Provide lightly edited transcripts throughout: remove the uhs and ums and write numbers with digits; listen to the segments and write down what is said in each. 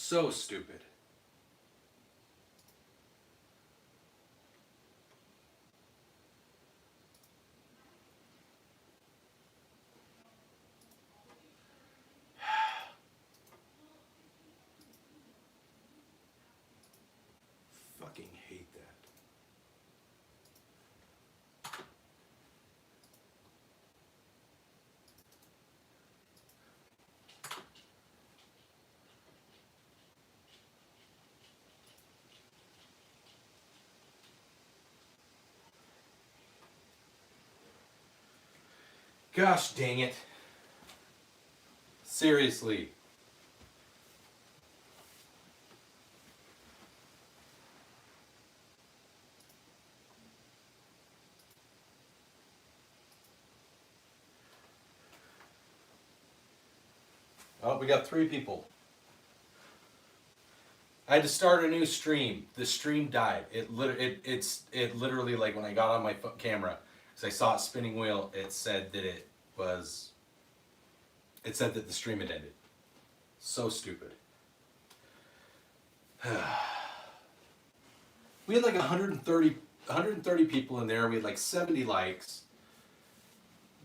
So stupid. Fucking hate that. Gosh dang it. Seriously. Oh, we got 3 people. I had to start a new stream. The stream died. It literally, like when I got on my camera, because I saw it spinning wheel, it said that the stream had ended. So stupid. We had like 130 people in there. We had like 70 likes.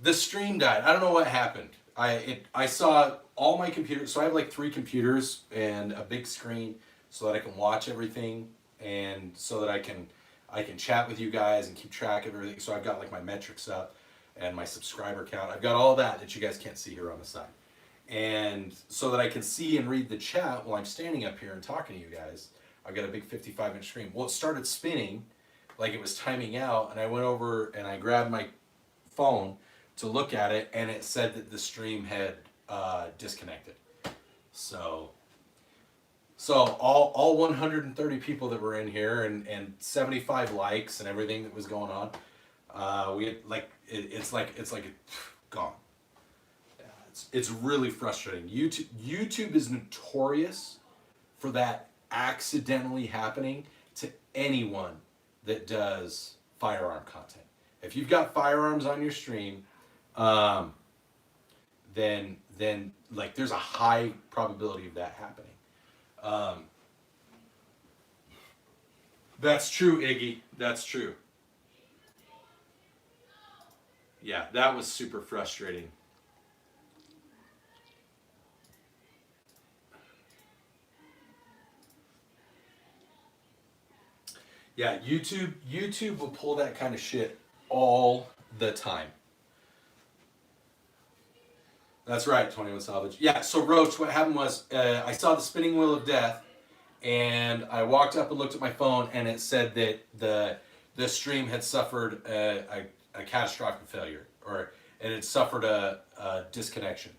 The stream died. I don't know what happened. I saw all my computers. So I have like 3 computers and a big screen so that I can watch everything and so that I can chat with you guys and keep track of everything. So I've got like my metrics up and my subscriber count. I've got all that you guys can't see here on the side. And so that I can see and read the chat while I'm standing up here and talking to you guys, I've got a big 55-inch screen. Well, it started spinning like it was timing out, and I went over and I grabbed my phone to look at it, and it said that the stream had disconnected. So all 130 people that were in here and 75 likes and everything that was going on, we had like it's like gone. It's really frustrating. YouTube is notorious for that accidentally happening to anyone that does firearm content. If you've got firearms on your stream, then like there's a high probability of that happening. That's true, Iggy. That's true. Yeah, that was super frustrating. Yeah, YouTube will pull that kind of shit all the time. That's right, 21 Salvage. Yeah, so Roach, what happened was I saw the spinning wheel of death, and I walked up and looked at my phone, and it said that the stream had suffered a catastrophic failure, or it had suffered a disconnection.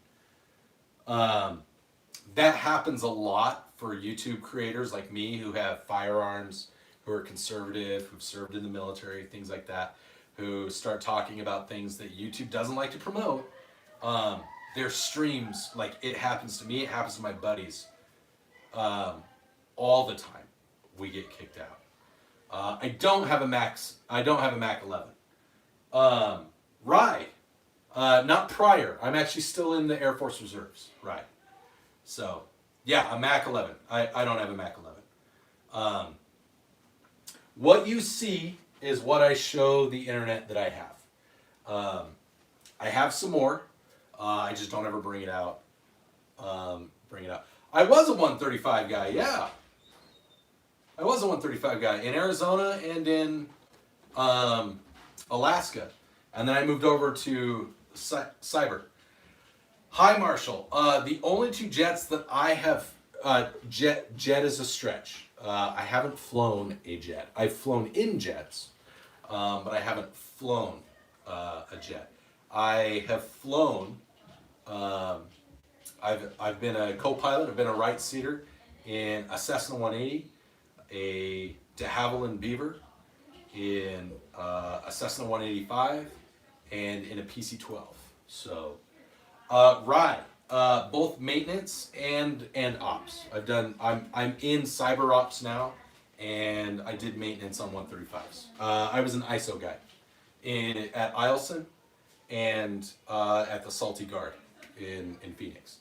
That happens a lot for YouTube creators like me who have firearms, who are conservative, who've served in the military, things like that, who start talking about things that YouTube doesn't like to promote. Their streams, like it happens to me, it happens to my buddies. All the time we get kicked out. I don't have a Mac 11. Right. Not prior. I'm actually still in the Air Force Reserves. Right. So, yeah, a Mac 11. I don't have a Mac 11. What you see is what I show the internet that I have. I have some more. I just don't ever bring it out. I was a 135 guy, yeah. I was a 135 guy in Arizona and in Alaska. And then I moved over to Cyber. Hi, Marshall. The only 2 jets that I have, jet is a stretch. I haven't flown a jet. I've flown in jets, but I haven't flown a jet. I have flown, I've been a co-pilot, I've been a right seater in a Cessna 180, a de Havilland Beaver, in a Cessna 185, and in a PC-12. So, both maintenance and ops. I'm in cyber ops now, and I did maintenance on 135s. I was an ISO guy at Eielson and at the Salty Guard in Phoenix.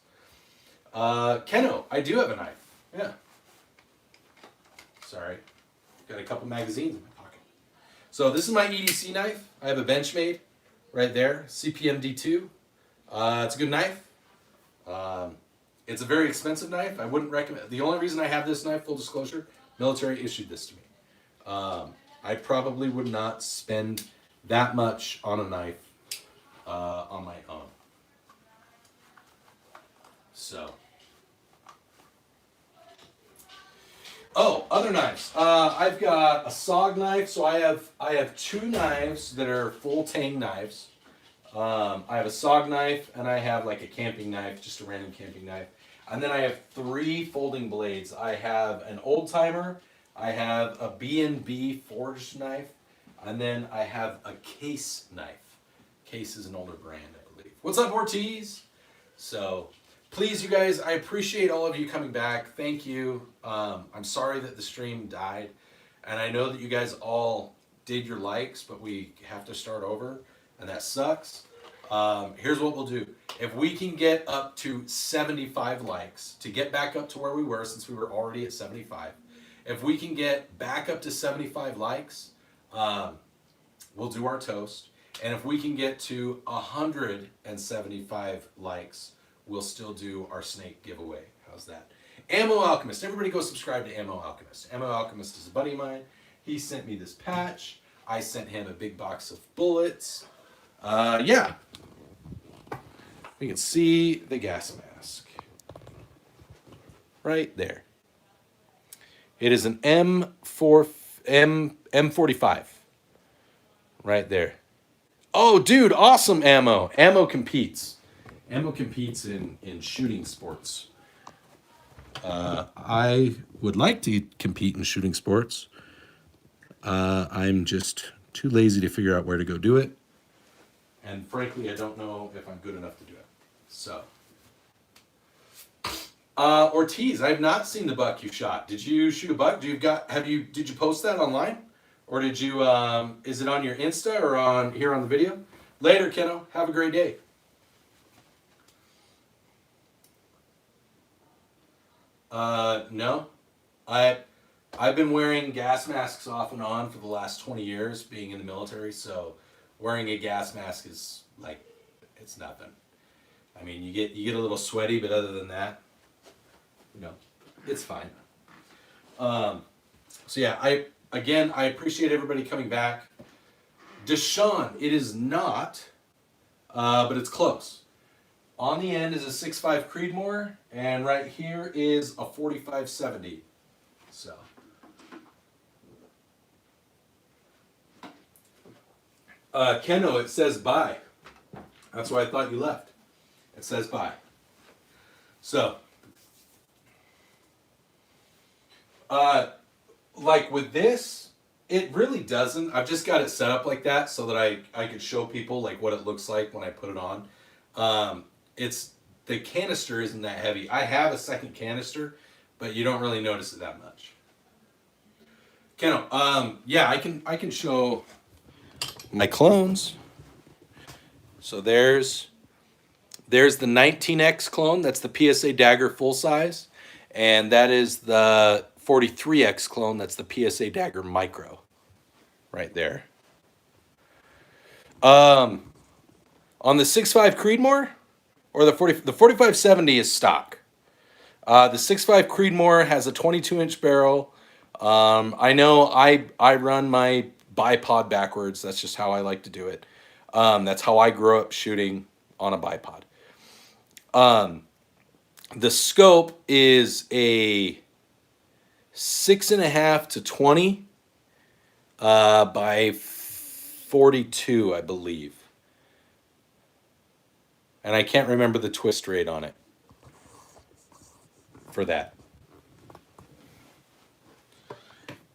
Keno, I do have a knife. Yeah. Sorry. Got a couple magazines in my pocket. So this is my EDC knife. I have a Benchmade right there, CPM D2. It's a good knife. It's a very expensive knife. I wouldn't recommend. The only reason I have this knife, full disclosure, military issued this to me. I probably would not spend that much on a knife on my own. So. Oh, other knives. I've got a SOG knife, so I have two knives that are full tang knives. I have a SOG knife, and I have like a camping knife, just a random camping knife. And then I have three folding blades. I have an old timer, I have a B&B forged knife, and then I have a Case knife. Case is an older brand, I believe. What's up, Ortiz? So, please, you guys, I appreciate all of you coming back. Thank you. I'm sorry that the stream died. And I know that you guys all did your likes, but we have to start over, and that sucks. Here's what we'll do. If we can get up to 75 likes, to get back up to where we were, since we were already at 75, if we can get back up to 75 likes, we'll do our toast. And if we can get to 175 likes, we'll still do our snake giveaway. How's that? Ammo Alchemist. Everybody go subscribe to Ammo Alchemist. Ammo Alchemist is a buddy of mine. He sent me this patch. I sent him a big box of bullets. Yeah. We can see the gas mask. Right there. It is an M45. Right there. Oh, dude, awesome ammo. Ammo competes. Ammo competes in shooting sports. I would like to compete in shooting sports. I'm just too lazy to figure out where to go do it. And frankly, I don't know if I'm good enough to do it. So. Ortiz, I have not seen the buck you shot. Did you shoot a buck? Did you post that online? Or did you, is it on your Insta or on here on the video? Later, Keno. Have a great day. No. I've been wearing gas masks off and on for the last 20 years, being in the military, so wearing a gas mask is like, it's nothing. I mean, you get a little sweaty, but other than that, you know, it's fine. So yeah, I appreciate everybody coming back. Deshaun, it is not, but it's close. On the end is a 6.5 Creedmoor, and right here is a 45-70. So. Keno, it says bye. That's why I thought you left. It says bye. So. Like with this, it really doesn't. I've just got it set up like that so that I could show people like what it looks like when I put it on. The canister isn't that heavy. I have a second canister, but you don't really notice it that much. Keno, yeah, I can show my clones. So there's the 19X clone. That's the PSA Dagger full size, and that is the 43X clone. That's the PSA Dagger micro, right there. On the 6.5 Creedmoor, or the 45-70 is stock. The 6.5 Creedmoor has a 22-inch barrel. I know I run my bipod backwards. That's just how I like to do it. That's how I grew up shooting on a bipod. The scope is a 6.5 to 20 by 42, I believe. And I can't remember the twist rate on it for that.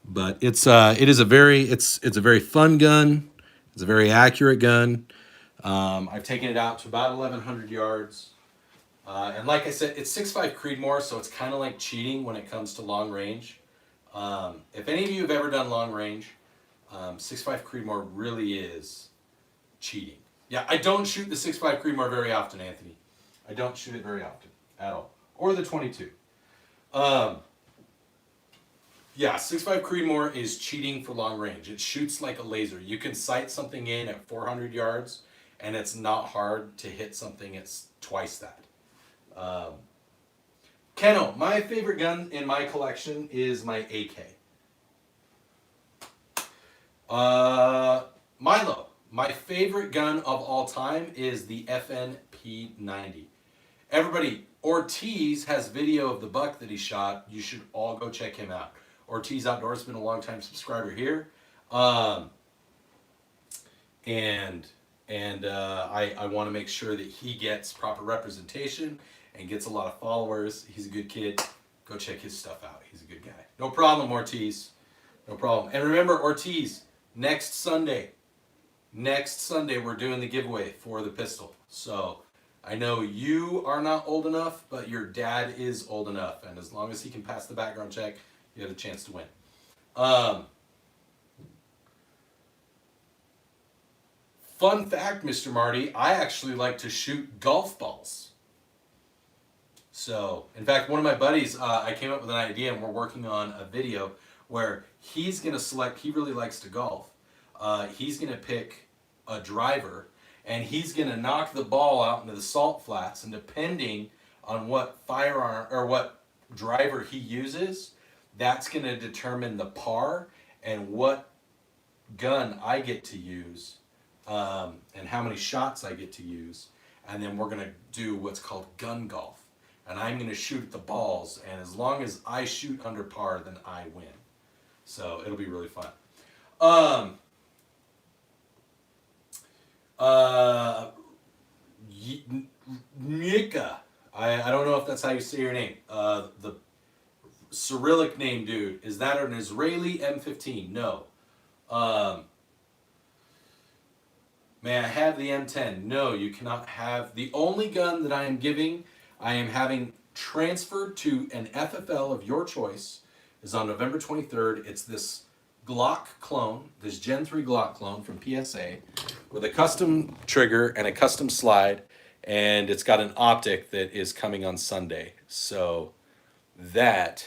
But it is a very fun gun. It's a very accurate gun. I've taken it out to about 1,100 yards. And like I said, it's 6.5 Creedmoor, so it's kind of like cheating when it comes to long range. If any of you have ever done long range, 6.5 Creedmoor really is cheating. Yeah, I don't shoot the 6.5 Creedmoor very often, Anthony. I don't shoot it very often at all. Or the 22. Yeah, 6.5 Creedmoor is cheating for long range. It shoots like a laser. You can sight something in at 400 yards, and it's not hard to hit something it's twice that. Keno, my favorite gun in my collection is my AK. Milo, my favorite gun of all time is the FNP90. Everybody, Ortiz has video of the buck that he shot. You should all go check him out. Ortiz Outdoors has been a long time subscriber here. I want to make sure that he gets proper representation and gets a lot of followers. He's a good kid. Go check his stuff out. He's a good guy. No problem, Ortiz. No problem. And remember, Ortiz, next Sunday, we're doing the giveaway for the pistol. So I know you are not old enough, but your dad is old enough. And as long as he can pass the background check, you have a chance to win. Fun fact, Mr. Marty, I actually like to shoot golf balls. So, in fact, one of my buddies, I came up with an idea, and we're working on a video where he's going to select, he really likes to golf. He's going to pick a driver, and he's going to knock the ball out into the salt flats, and depending on what firearm or what driver he uses, that's going to determine the par and what gun I get to use, and how many shots I get to use. And then we're going to do what's called gun golf. And I'm going to shoot at the balls, and as long as I shoot under par, then I win. So it'll be really fun. Nika, I don't know if that's how you say your name. The Cyrillic name, dude. Is that an Israeli M15? No. May I have the M10? No, you cannot have. The only gun that I am giving, I am having transferred to an FFL of your choice, is on November 23rd. It's this Glock clone, this Gen 3 Glock clone from PSA, with a custom trigger and a custom slide, and it's got an optic that is coming on Sunday. So that's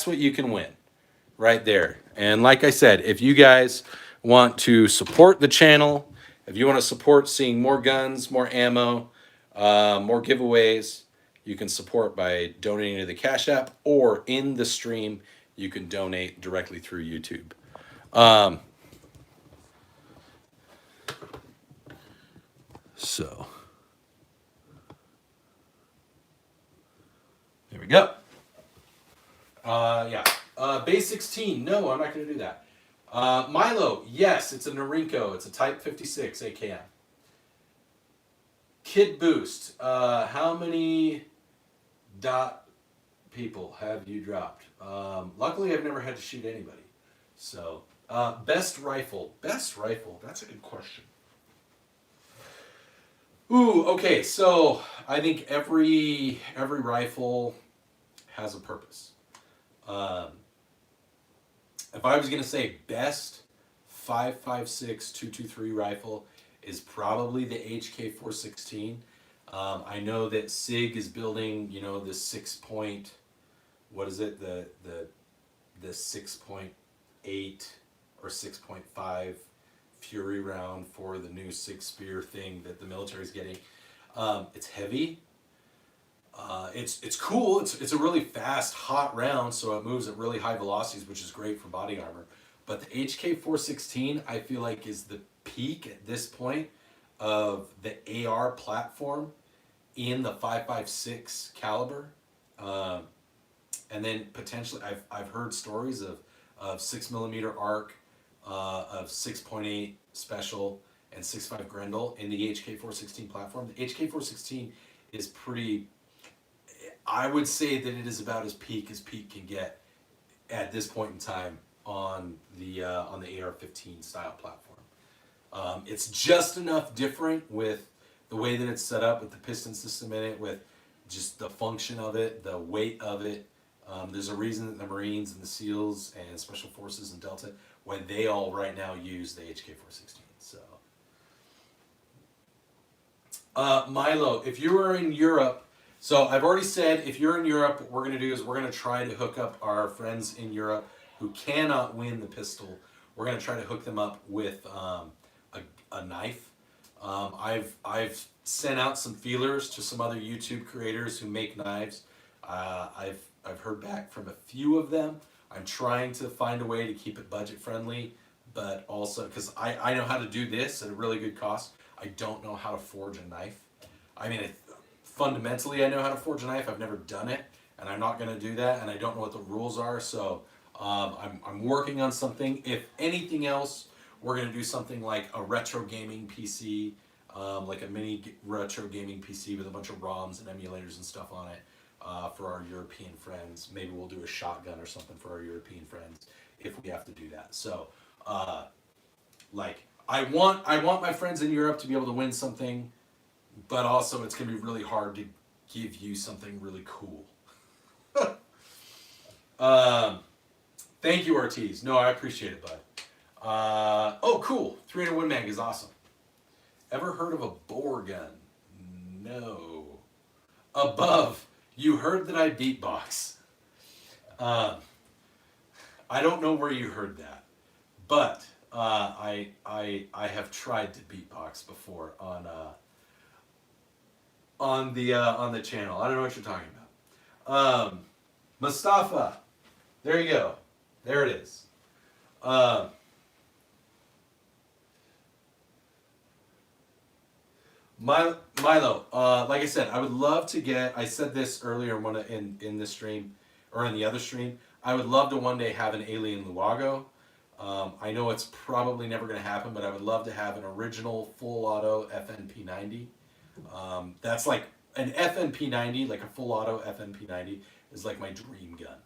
what you can win right there. And like I said, if you guys want to support the channel, if you want to support seeing more guns, more ammo, more giveaways, you can support by donating to the Cash App, or in the stream, you can donate directly through YouTube. So there we go. Yeah. Base 16. No, I'm not going to do that. Milo. Yes, it's a Norinco. It's a Type 56 AKM. Kid Boost. How many dot people have you dropped? Luckily, I've never had to shoot anybody. So, best rifle. Best rifle. That's a good question. Ooh, okay. So I think every rifle has a purpose. If I was gonna say best 5.56 223 rifle is probably the HK416. I know that SIG is building, you know, the 6-point, what is it, the 6.8 or 6.5 Fury round for the new SIG Spear thing that the military's getting. It's heavy. It's cool. It's a really fast, hot round, so it moves at really high velocities, which is great for body armor. But the HK416, I feel like, is the peak at this point of the AR platform in the 5.56 caliber. And then potentially, I've heard stories of 6mm arc, of 6.8 special, and 6.5 Grendel in the HK416 platform. The HK416 is pretty, I would say that it is about as peak can get at this point in time on the AR-15 style platform. It's just enough different with the way that it's set up, with the piston system in it, with just the function of it, the weight of it. There's a reason that the Marines and the SEALs and Special Forces and Delta, when they all right now use the HK416. So, Milo, if you were in Europe, So I've already said if you're in Europe, what we're going to do is we're going to try to hook up our friends in Europe who cannot win the pistol. We're going to try to hook them up with a knife. I've sent out some feelers to some other YouTube creators who make knives. I've heard back from a few of them. I'm trying to find a way to keep it budget friendly, but also because I know how to do this at a really good cost. I don't know how to forge a knife. I mean, fundamentally, I know how to forge a knife. I've never done it, and I'm not going to do that, and I don't know what the rules are, so I'm working on something. If anything else, we're going to do something like a retro gaming PC, like a mini retro gaming PC with a bunch of ROMs and emulators and stuff on it for our European friends. Maybe we'll do a shotgun or something for our European friends if we have to do that. So, like, I want my friends in Europe to be able to win something, but also it's going to be really hard to give you something really cool. Thank you, Ortiz. No, I appreciate it, bud. Oh, cool. 301 mag is awesome. Ever heard of a bore gun? No. Above, you heard that I beatbox. I don't know where you heard that, but I have tried to beatbox before on the channel. I don't know what you're talking about. Mustafa, there you go. There it is. Milo, like I said, I would love to get, I said this earlier in this stream, or in the other stream, I would love to one day have an Alien Luago. I know it's probably never going to happen, but I would love to have an original full auto FNP90. That's like, an FNP90, like a full auto FNP90, is like my dream gun.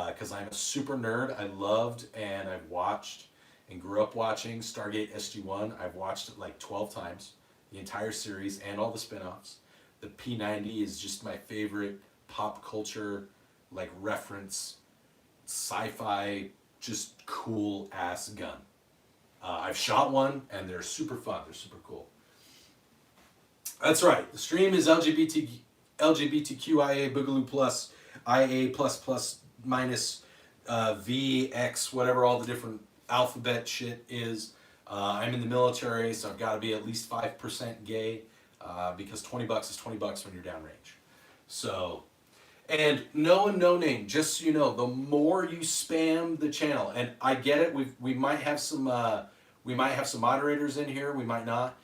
Because I'm a super nerd. I loved and I've watched and grew up watching Stargate SG-1. I've watched it like 12 times. The entire series and all the spin-offs. The P90 is just my favorite pop culture, like reference, sci-fi, just cool ass gun. I've shot one and they're super fun. They're super cool. That's right. The stream is LGBTQIA Boogaloo plus IA plus minus VX, whatever all the different alphabet shit is. I'm in the military, so I've got to be at least 5% gay because $20 is $20 when you're downrange. So, and no name, just so you know, the more you spam the channel, and I get it, we might have some moderators in here, we might not.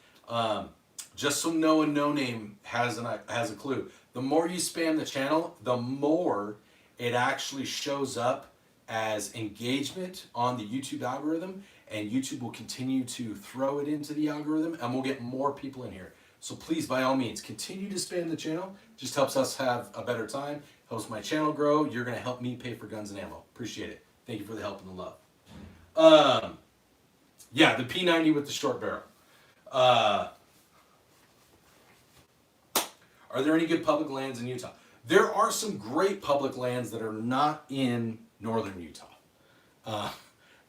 Just so no name has a clue. The more you spam the channel, the more it actually shows up as engagement on the YouTube algorithm, and YouTube will continue to throw it into the algorithm, and we'll get more people in here. So please, by all means, continue to spam the channel. Just helps us have a better time, helps my channel grow. You're going to help me pay for guns and ammo. Appreciate it. Thank you for the help and the love. Yeah, the P90 with the short barrel. Are there any good public lands in Utah? There are some great public lands that are not in northern Utah.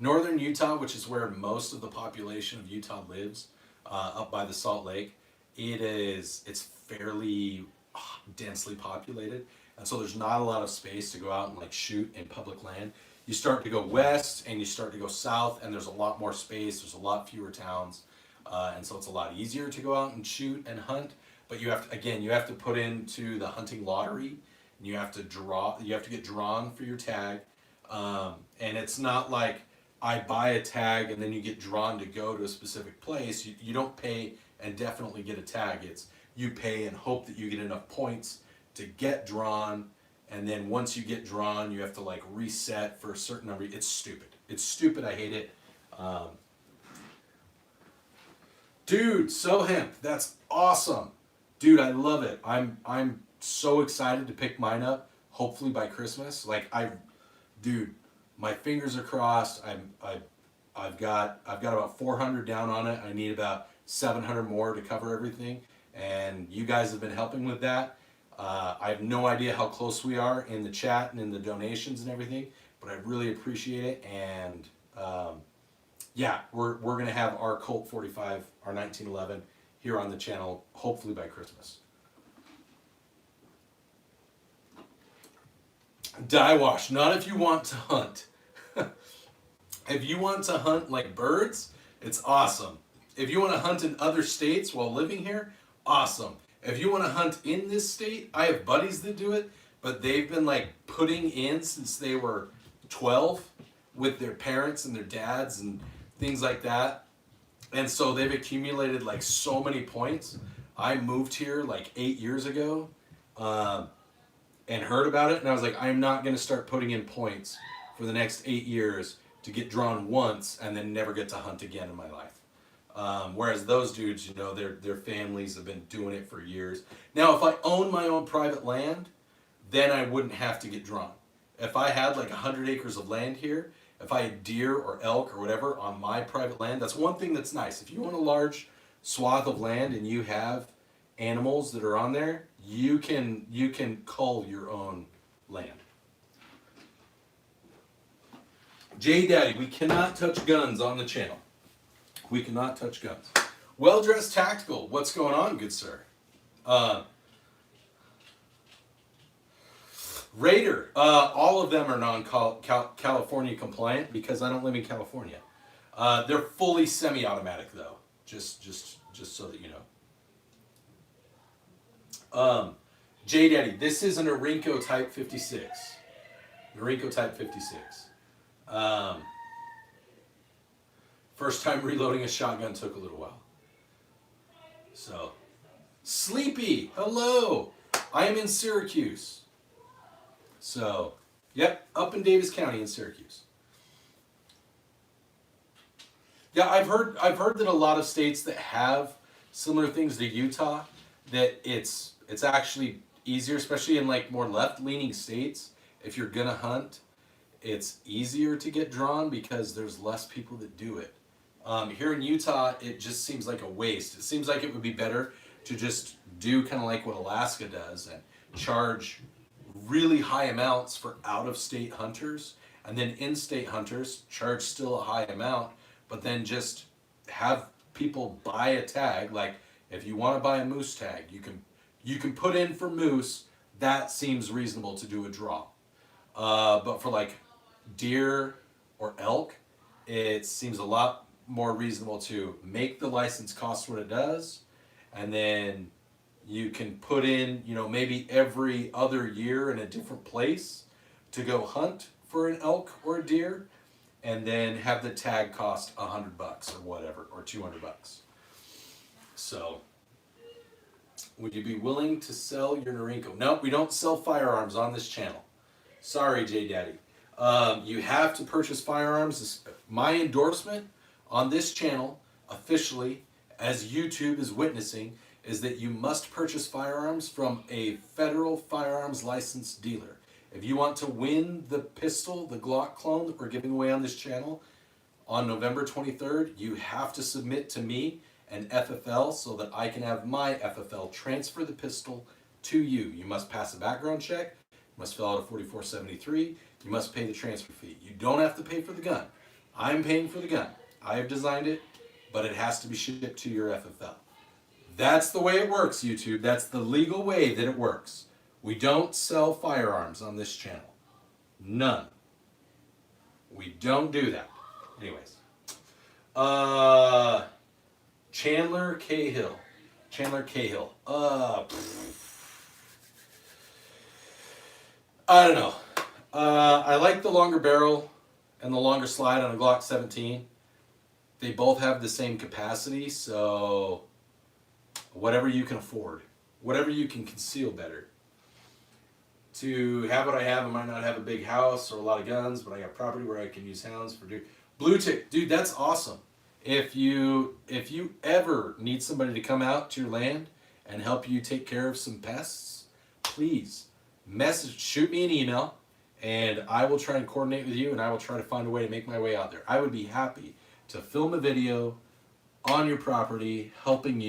Northern Utah, which is where most of the population of Utah lives, up by the Salt Lake, it's fairly densely populated, and so there's not a lot of space to go out and like shoot in public land. You start to go west and you start to go south, and there's a lot more space. There's a lot fewer towns, and so it's a lot easier to go out and shoot and hunt. But you have to put into the hunting lottery, and you have to get drawn for your tag, and it's not like I buy a tag and then you get drawn to go to a specific place. You don't pay and definitely get a tag. It's you pay and hope that you get enough points to get drawn, and then once you get drawn, you have to like reset for a certain number. It's stupid. It's stupid. I hate it. Dude, so hemp. That's awesome. Dude, I love it. I'm so excited to pick mine up. Hopefully by Christmas. Dude, my fingers are crossed. I've got about 400 down on it. I need about 700 more to cover everything, and you guys have been helping with that. I have no idea how close we are in the chat and in the donations and everything, but I really appreciate it. And yeah, we're gonna have our Colt 45, our 1911 here on the channel, hopefully by Christmas. Die wash, not if you want to hunt. If you want to hunt like birds, it's awesome. If you want to hunt in other states while living here, awesome. If you want to hunt in this state, I have buddies that do it, but they've been like putting in since they were 12 with their parents and their dads and things like that. And so they've accumulated like so many points. I moved here like 8 years ago and heard about it, and I was like, I'm not going to start putting in points for the next 8 years to get drawn once and then never get to hunt again in my life. Whereas those dudes, you know, their families have been doing it for years. Now, if I own my own private land, then I wouldn't have to get drawn. If I had like 100 acres of land here, if I had deer or elk or whatever on my private land, that's one thing that's nice. If you own a large swath of land and you have animals that are on there, you can cull your own land. J Daddy, we cannot touch guns on the channel. We cannot touch guns. Well-dressed tactical. What's going on, good sir? Raider. All of them are non-California compliant because I don't live in California. They're fully semi-automatic though. Just so that you know. J Daddy, this is an Norinco Type 56. Norinco Type 56. First time reloading a shotgun took a little while. So, Sleepy, hello. I am in Syracuse. So, yep, up in Davis County in Syracuse. Yeah, I've heard that a lot of states that have similar things to Utah, that it's actually easier, especially in like more left-leaning states. If you're gonna hunt, it's easier to get drawn because there's less people that do it. Here in Utah, it just seems like a waste. It seems like it would be better to just do kind of like what Alaska does and charge really high amounts for out-of-state hunters, and then in-state hunters charge still a high amount, but then just have people buy a tag. Like if you want to buy a moose tag, you can put in for moose. That seems reasonable to do a draw. But for like deer or elk, it seems a lot more reasonable to make the license cost what it does, and then you can put in, you know, maybe every other year in a different place to go hunt for an elk or a deer, and then have the tag cost $100 or whatever, or $200. So, would you be willing to sell your Norinco? No, we don't sell firearms on this channel. Sorry, J Daddy. You have to purchase firearms. My endorsement on this channel, officially, as YouTube is witnessing, is that you must purchase firearms from a federal firearms licensed dealer. If you want to win the pistol, the Glock clone that we're giving away on this channel on November 23rd, you have to submit to me an FFL so that I can have my FFL transfer the pistol to you. You must pass a background check, you must fill out a 4473, you must pay the transfer fee. You don't have to pay for the gun. I'm paying for the gun. I have designed it, but it has to be shipped to your FFL. That's the way it works, YouTube. That's the legal way that it works. We don't sell firearms on this channel. None. We don't do that. Anyways. Chandler Cahill. Chandler Cahill. I don't know. I like the longer barrel and the longer slide on a Glock 17. They both have the same capacity, so whatever you can afford. Whatever you can conceal better. To have what I have, I might not have a big house or a lot of guns, but I got property where I can use hounds for deer. Blue tick, dude, that's awesome. If you ever need somebody to come out to your land and help you take care of some pests, please shoot me an email, and I will try and coordinate with you, and I will try to find a way to make my way out there. I would be happy to film a video on your property helping you